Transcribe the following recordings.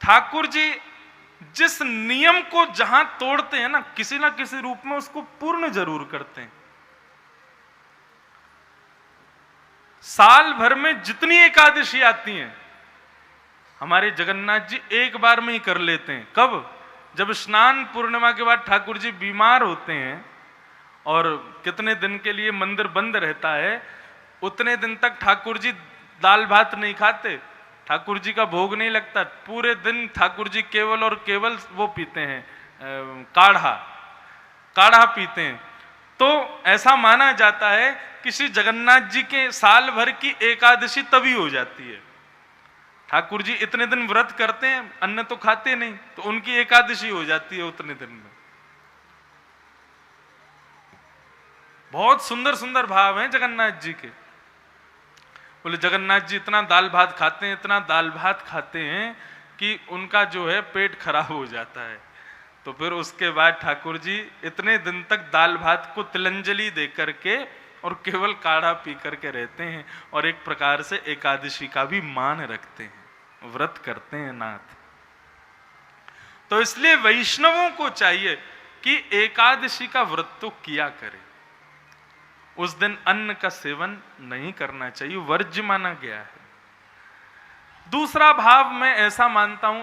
ठाकुर जी जिस नियम को जहां तोड़ते हैं ना किसी रूप में उसको पूर्ण जरूर करते हैं। साल भर में जितनी एकादशी आती हैं हमारे जगन्नाथ जी एक बार में ही कर लेते हैं। कब? जब स्नान पूर्णिमा के बाद ठाकुर जी बीमार होते हैं और कितने दिन के लिए मंदिर बंद रहता है, उतने दिन तक ठाकुर जी दाल भात नहीं खाते, ठाकुर जी का भोग नहीं लगता। पूरे दिन ठाकुर जी केवल और केवल वो पीते हैं, काढ़ा पीते हैं। तो ऐसा माना जाता है कि श्री जगन्नाथ जी के साल भर की एकादशी तभी हो जाती है। ठाकुर जी इतने दिन व्रत करते हैं, अन्न तो खाते नहीं, तो उनकी एकादशी हो जाती है उतने दिन में। बहुत सुंदर सुंदर भाव हैं जगन्नाथ जी के। बोले जगन्नाथ जी इतना दाल भात खाते हैं, इतना दाल भात खाते हैं कि उनका जो है पेट खराब हो जाता है। तो फिर उसके बाद ठाकुर जी इतने दिन तक दाल भात को तिलंजलि दे करके और केवल काढ़ा पी करके रहते हैं और एक प्रकार से एकादशी का भी मान रखते हैं, व्रत करते हैं नाथ। तो इसलिए वैष्णवों को चाहिए कि एकादशी का व्रत तो किया करे। उस दिन अन्न का सेवन नहीं करना चाहिए, वर्ज्य माना गया है। दूसरा भाव मैं ऐसा मानता हूं,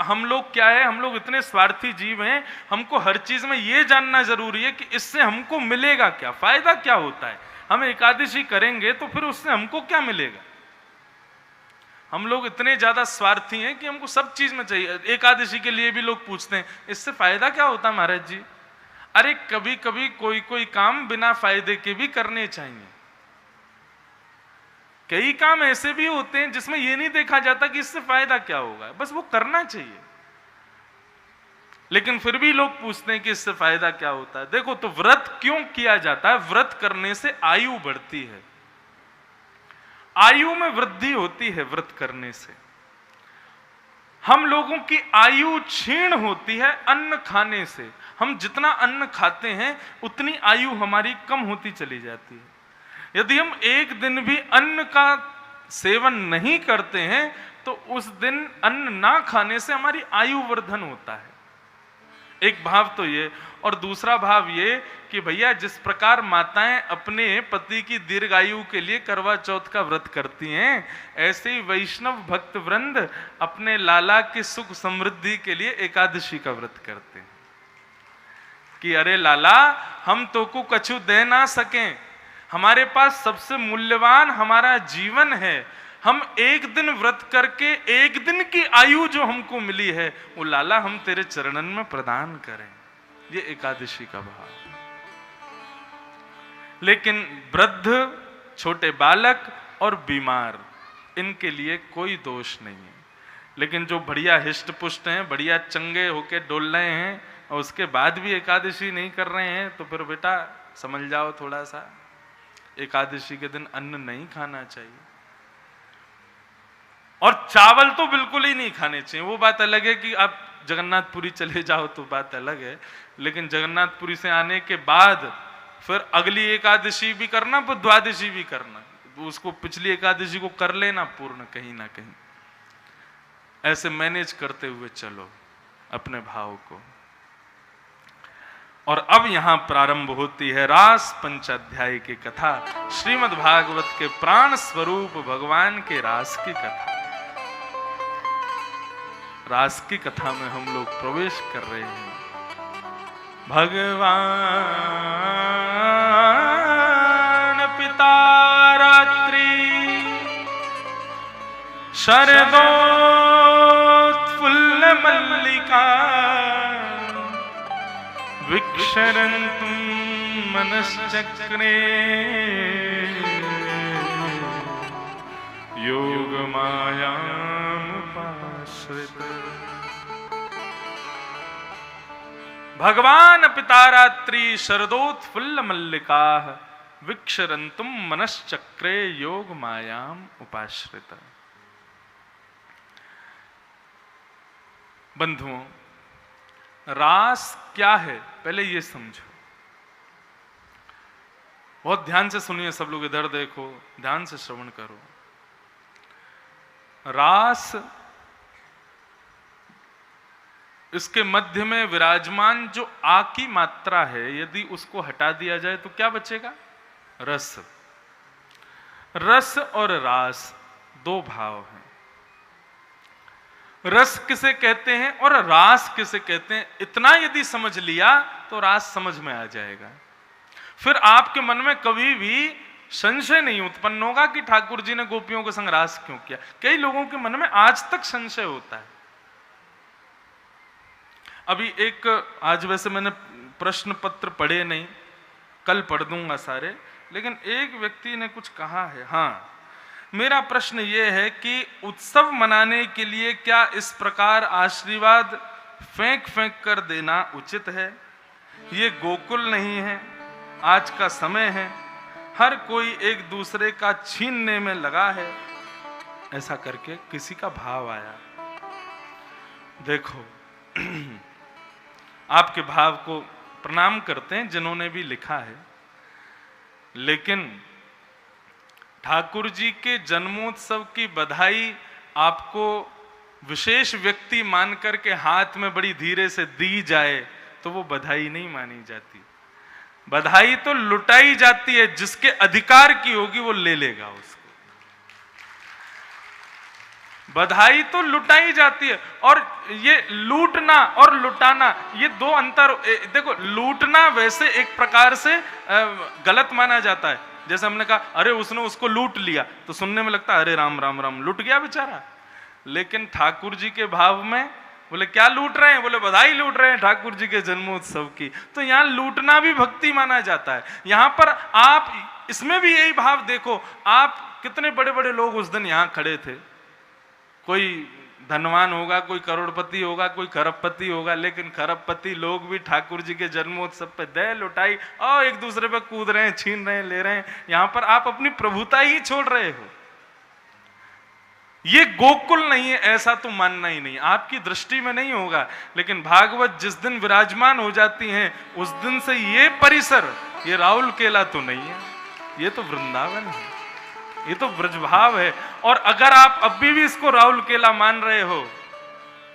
हम लोग क्या है, हम लोग इतने स्वार्थी जीव हैं, हमको हर चीज में यह जानना जरूरी है कि इससे हमको मिलेगा क्या, फायदा क्या होता है। हम एकादशी करेंगे तो फिर उससे हमको क्या मिलेगा। हम लोग इतने ज्यादा स्वार्थी हैं कि हमको सब चीज में चाहिए। एकादशी के लिए भी लोग पूछते हैं इससे फायदा क्या होता है महाराज जी। अरे कभी कभी कोई काम बिना फायदे के भी करने चाहिए। कई काम ऐसे भी होते हैं जिसमें यह नहीं देखा जाता कि इससे फायदा क्या होगा, बस वो करना चाहिए। लेकिन फिर भी लोग पूछते हैं कि इससे फायदा क्या होता है। देखो तो व्रत क्यों किया जाता है? व्रत करने से आयु बढ़ती है, आयु में वृद्धि होती है व्रत करने से। हम लोगों की आयु क्षीण होती है अन्न खाने से। हम जितना अन्न खाते हैं उतनी आयु हमारी कम होती चली जाती है। यदि हम एक दिन भी अन्न का सेवन नहीं करते हैं तो उस दिन अन्न ना खाने से हमारी आयु वर्धन होता है। एक भाव तो ये, और दूसरा भाव ये कि भैया जिस प्रकार माताएं अपने पति की दीर्घायु के लिए करवा चौथ का व्रत करती हैं, ऐसे ही वैष्णव भक्त वृंद अपने लाला की सुख समृद्धि के लिए एकादशी का व्रत करते हैं कि अरे लाला हम तो को कछु दे ना सकें, हमारे पास सबसे मूल्यवान हमारा जीवन है। हम एक दिन व्रत करके एक दिन की आयु जो हमको मिली है वो लाला हम तेरे चरणन में प्रदान करें। ये एकादशी का भाव। लेकिन वृद्ध, छोटे बालक और बीमार, इनके लिए कोई दोष नहीं है। लेकिन जो बढ़िया हिष्ट पुष्ट हैं, बढ़िया चंगे होके डोल रहे हैं और उसके बाद भी एकादशी नहीं कर रहे हैं, तो फिर बेटा समझ जाओ थोड़ा सा, एकादशी के दिन अन्न नहीं खाना चाहिए। और चावल तो बिल्कुल ही नहीं खाने चाहिए। वो बात अलग है कि आप जगन्नाथपुरी चले जाओ तो बात अलग है, लेकिन जगन्नाथपुरी से आने के बाद फिर अगली एकादशी भी करना, फिर द्वादशी भी करना, उसको पिछली एकादशी को कर लेना पूर्ण कहीं ना कहीं। ऐसे मैनेज करते हुए चलो अपने भाव को। और अब यहां प्रारंभ होती है रास पंचाध्याय की कथा, श्रीमद् भागवत के प्राण स्वरूप भगवान के रास की कथा। रास की कथा में हम लोग प्रवेश कर रहे हैं। भगवान पिता रात्रि शरदोत्फुल्ल मल्लिका विक्षरन्तुं मनश्चक्रे योगमायामुपाश्रित। भगवान पितारात्रि शरदोत्फुल्ल मल्लिका विक्षरन्तुं मनश्चक्रे योग मायाम उपाश्रित। बंधुओं, रास क्या है पहले ये समझो। बहुत ध्यान से सुनिए सब लोग, इधर देखो, ध्यान से श्रवण करो। रास इसके मध्य में विराजमान जो आ की मात्रा है, यदि उसको हटा दिया जाए तो क्या बचेगा? रस। रस और रास दो भाव हैं। रस किसे कहते हैं और रास किसे कहते हैं, इतना यदि समझ लिया तो रास समझ में आ जाएगा। फिर आपके मन में कभी भी संशय नहीं उत्पन्न होगा कि ठाकुर जी ने गोपियों के संग रास क्यों किया। कई लोगों के मन में आज तक संशय होता है। अभी एक, आज वैसे मैंने प्रश्न पत्र पढ़े नहीं, कल पढ़ दूंगा सारे, लेकिन एक व्यक्ति ने कुछ कहा है। हाँ, मेरा प्रश्न यह है कि उत्सव मनाने के लिए क्या इस प्रकार आशीर्वाद फेंक फेंक कर देना उचित है? ये गोकुल नहीं है, आज का समय है, हर कोई एक दूसरे का छीनने में लगा है। ऐसा करके किसी का भाव आया। देखो, आपके भाव को प्रणाम करते हैं जिन्होंने भी लिखा है, लेकिन ठाकुर जी के जन्मोत्सव की बधाई आपको विशेष व्यक्ति मान करके हाथ में बड़ी धीरे से दी जाए तो वो बधाई नहीं मानी जाती। बधाई तो लुटाई जाती है, जिसके अधिकार की होगी वो ले लेगा उसको। बधाई तो लुटाई जाती है, और ये लूटना और लुटाना ये दो अंतर। देखो, लूटना वैसे एक प्रकार से गलत माना जाता है। जैसे हमने कहा अरे उसने उसको लूट लिया, तो सुनने में लगता है अरे राम राम राम, लूट गया बेचारा। लेकिन ठाकुर जी के भाव में बोले क्या लूट रहे हैं? बोले बधाई लूट रहे हैं ठाकुर जी के जन्मोत्सव की। तो यहाँ लूटना भी भक्ति माना जाता है। यहाँ पर आप इसमें भी यही भाव देखो। आप कितने बड़े बड़े लोग उस दिन यहाँ खड़े थे, कोई धनवान होगा, कोई करोड़पति होगा, कोई खरबपति होगा, लेकिन खरबपति लोग भी ठाकुर जी के जन्मोत्सव पे दे लुटाई और एक दूसरे पे कूद रहे हैं, छीन रहे हैं, ले रहे हैं। यहाँ पर आप अपनी प्रभुता ही छोड़ रहे हो। ये गोकुल नहीं है, ऐसा तो मानना ही नहीं, आपकी दृष्टि में नहीं होगा। लेकिन भागवत जिस दिन विराजमान हो जाती हैं, उस दिन से ये परिसर, ये राउल केला तो नहीं है, ये तो वृंदावन है, ये तो ब्रजभाव है। और अगर आप अभी भी इसको राउल केला मान रहे हो,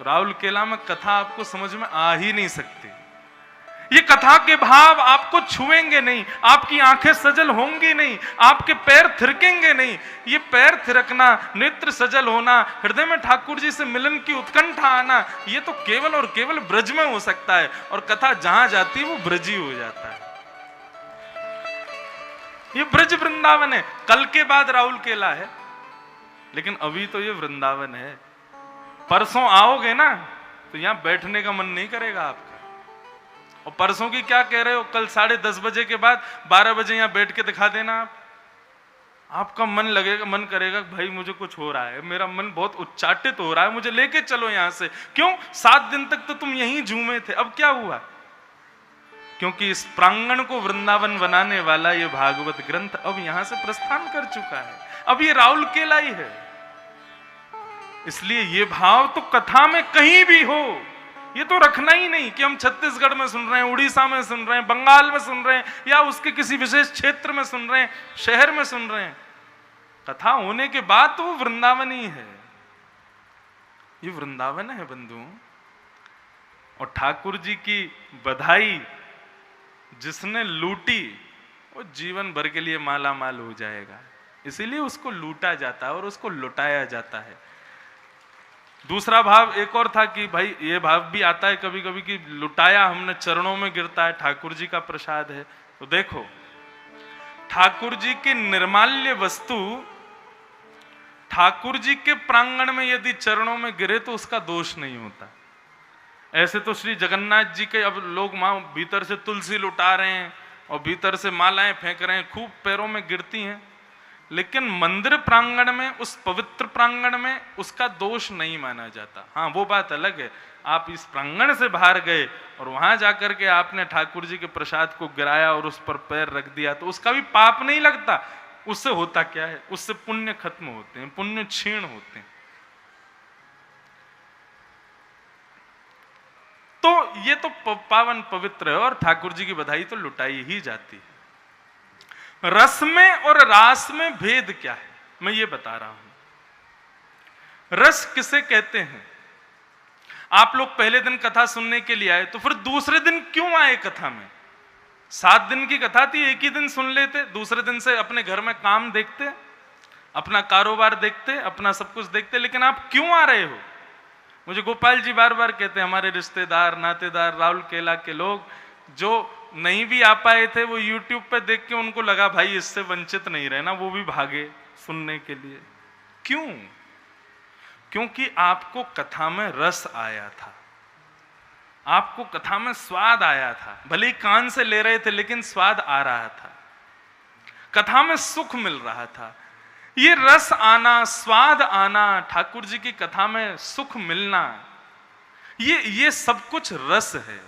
राउल केला में कथा आपको समझ में आ ही नहीं सकती। ये कथा के भाव आपको छुएंगे नहीं, आपकी आंखें सजल होंगी नहीं, आपके पैर थिरकेंगे नहीं। ये पैर थिरकना, नेत्र सजल होना, हृदय में ठाकुर जी से मिलन की उत्कंठा आना, ये तो केवल और केवल ब्रज में हो सकता है। और कथा जहां जाती है वो ब्रजी हो जाता है। ये ब्रज वृंदावन है। कल के बाद राउल केला है, लेकिन अभी तो ये वृंदावन है। परसों आओगे ना तो यहां बैठने का मन नहीं करेगा आपका। और परसों की क्या कह रहे हो? कल 10:30 बजे के बाद 12 बजे यहां बैठ के दिखा देना आप। आपका मन लगेगा, मन करेगा भाई मुझे कुछ हो रहा है, मेरा मन बहुत उच्चाटित हो रहा है, मुझे लेके चलो यहां से। क्यों? 7 दिन तक तो तुम यहीं झूमे थे, अब क्या हुआ? क्योंकि इस प्रांगण को वृंदावन बनाने वाला ये भागवत ग्रंथ अब यहां से प्रस्थान कर चुका है। अब ये राउल केला ही है। इसलिए ये भाव तो कथा में कहीं भी हो, ये तो रखना ही नहीं कि हम छत्तीसगढ़ में सुन रहे हैं, उड़ीसा में सुन रहे हैं, बंगाल में सुन रहे हैं, या उसके किसी विशेष क्षेत्र में सुन रहे हैं, शहर में सुन रहे हैं। कथा होने के बाद तो वो वृंदावन ही है। ये वृंदावन है बंधु। और ठाकुर जी की बधाई जिसने लूटी वो जीवन भर के लिए माला माल हो जाएगा। इसीलिए उसको लूटा जाता है और उसको लुटाया जाता है। दूसरा भाव एक और था कि भाई ये भाव भी आता है कभी कभी कि लुटाया हमने, चरणों में गिरता है, ठाकुर जी का प्रसाद है। तो देखो, ठाकुर जी की निर्माल्य वस्तु ठाकुर जी के प्रांगण में यदि चरणों में गिरे तो उसका दोष नहीं होता। ऐसे तो श्री जगन्नाथ जी के अब लोग मां भीतर से तुलसी लुटा रहे हैं और भीतर से मालाएं फेंक रहे हैं, खूब पैरों में गिरती हैं, लेकिन मंदिर प्रांगण में, उस पवित्र प्रांगण में उसका दोष नहीं माना जाता। हाँ, वो बात अलग है, आप इस प्रांगण से बाहर गए और वहां जाकर के आपने ठाकुर जी के प्रसाद को गिराया और उस पर पैर रख दिया तो उसका भी पाप नहीं लगता। उससे होता क्या है? उससे पुण्य खत्म होते हैं, पुण्य क्षीण होते हैं। तो ये तो पावन पवित्र है और ठाकुर जी की बधाई तो लुटाई ही जाती है। रस में और रास में भेद क्या है मैं ये बता रहा हूं। रस किसे कहते हैं? आप लोग पहले दिन कथा सुनने के लिए आए, तो फिर दूसरे दिन क्यों आए कथा में? 7 दिन की कथा थी, एक ही दिन सुन लेते, दूसरे दिन से अपने घर में काम देखते, अपना कारोबार देखते, अपना सब कुछ देखते, लेकिन आप क्यों आ रहे हो? मुझे गोपाल जी बार बार कहते हैं, हमारे रिश्तेदार नातेदार राउरकेला के लोग जो नहीं भी आ पाए थे, वो YouTube पे देख के उनको लगा भाई इससे वंचित नहीं रहना, वो भी भागे सुनने के लिए। क्यों? क्योंकि आपको कथा में रस आया था, आपको कथा में स्वाद आया था। भले ही कान से ले रहे थे लेकिन स्वाद आ रहा था, कथा में सुख मिल रहा था। ये रस आना, स्वाद आना, ठाकुर जी की कथा में सुख मिलना, ये सब कुछ रस है।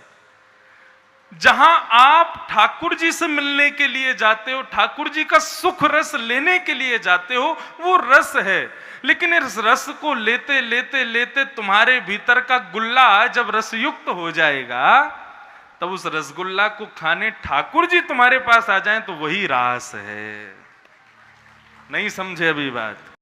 जहां आप ठाकुर जी से मिलने के लिए जाते हो, ठाकुर जी का सुख रस लेने के लिए जाते हो, वो रस है। लेकिन इस रस को लेते लेते लेते तुम्हारे भीतर का गुल्ला जब रसयुक्त हो जाएगा, तब उस रसगुल्ला को खाने ठाकुर जी तुम्हारे पास आ जाएं तो वही रास है। नहीं समझे अभी बात?